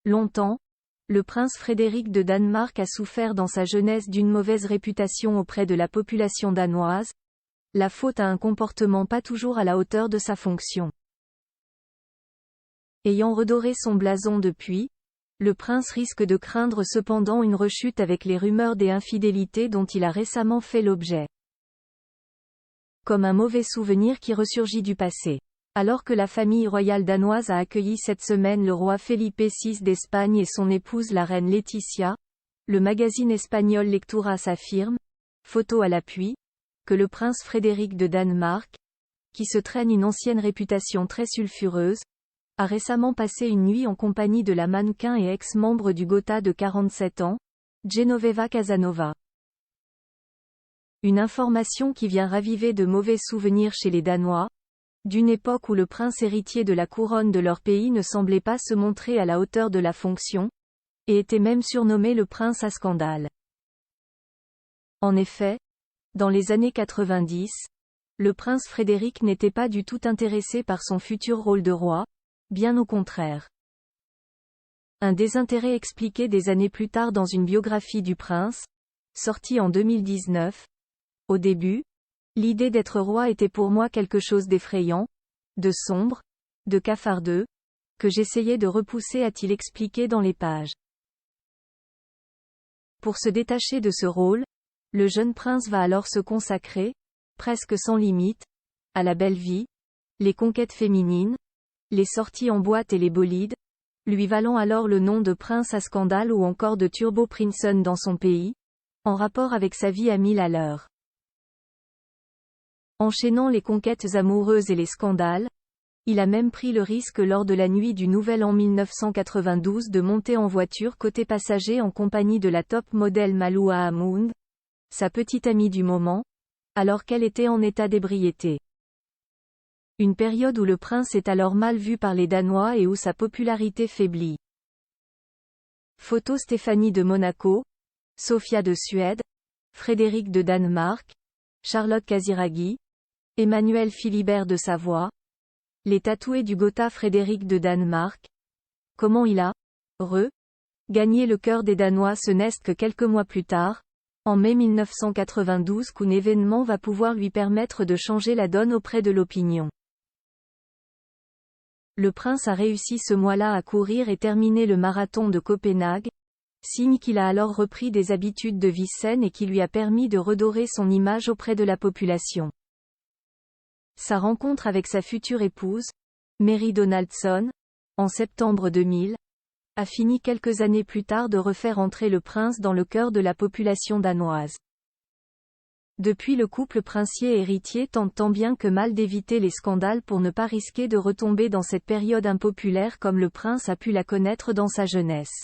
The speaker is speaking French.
Longtemps, le prince Frédéric de Danemark a souffert dans sa jeunesse d'une mauvaise réputation auprès de la population danoise, la faute à un comportement pas toujours à la hauteur de sa fonction. Ayant redoré son blason depuis, le prince risque de craindre cependant une rechute avec les rumeurs des infidélités dont il a récemment fait l'objet. Comme un mauvais souvenir qui ressurgit du passé. Alors que la famille royale danoise a accueilli cette semaine le roi Felipe VI d'Espagne et son épouse la reine Laetitia, le magazine espagnol Lecturas affirme, photo à l'appui, que le prince Frédéric de Danemark, qui se traîne une ancienne réputation très sulfureuse, a récemment passé une nuit en compagnie de la mannequin et ex-membre du Gotha de 47 ans, Genoveva Casanova. Une information qui vient raviver de mauvais souvenirs chez les Danois, d'une époque où le prince héritier de la couronne de leur pays ne semblait pas se montrer à la hauteur de la fonction, et était même surnommé le prince à scandale. En effet, dans les années 90, le prince Frédéric n'était pas du tout intéressé par son futur rôle de roi, bien au contraire. Un désintérêt expliqué des années plus tard dans une biographie du prince, sortie en 2019. Au début, l'idée d'être roi était pour moi quelque chose d'effrayant, de sombre, de cafardeux, que j'essayais de repousser, a-t-il expliqué dans les pages. Pour se détacher de ce rôle, le jeune prince va alors se consacrer, presque sans limite, à la belle vie, les conquêtes féminines, les sorties en boîte et les bolides, lui valant alors le nom de prince à scandale ou encore de Turbo Prinsen dans son pays, en rapport avec sa vie à 1000 à l'heure. Enchaînant les conquêtes amoureuses et les scandales, il a même pris le risque lors de la nuit du Nouvel An 1992 de monter en voiture côté passager en compagnie de la top modèle Malou Hammond, sa petite amie du moment, alors qu'elle était en état d'ébriété. Une période où le prince est alors mal vu par les Danois et où sa popularité faiblit. Photo Stéphanie de Monaco, Sofia de Suède, Frédéric de Danemark, Charlotte Casiraghi, Emmanuel Philibert de Savoie, les tatoués du Gotha Frédéric de Danemark. Comment il a gagné le cœur des Danois. Ce n'est que quelques mois plus tard, en mai 1992, qu'un événement va pouvoir lui permettre de changer la donne auprès de l'opinion. Le prince a réussi ce mois-là à courir et terminer le marathon de Copenhague, signe qu'il a alors repris des habitudes de vie saines et qui lui a permis de redorer son image auprès de la population. Sa rencontre avec sa future épouse, Mary Donaldson, en septembre 2000, a fini quelques années plus tard de refaire entrer le prince dans le cœur de la population danoise. Depuis, le couple princier-héritier tente tant bien que mal d'éviter les scandales pour ne pas risquer de retomber dans cette période impopulaire comme le prince a pu la connaître dans sa jeunesse.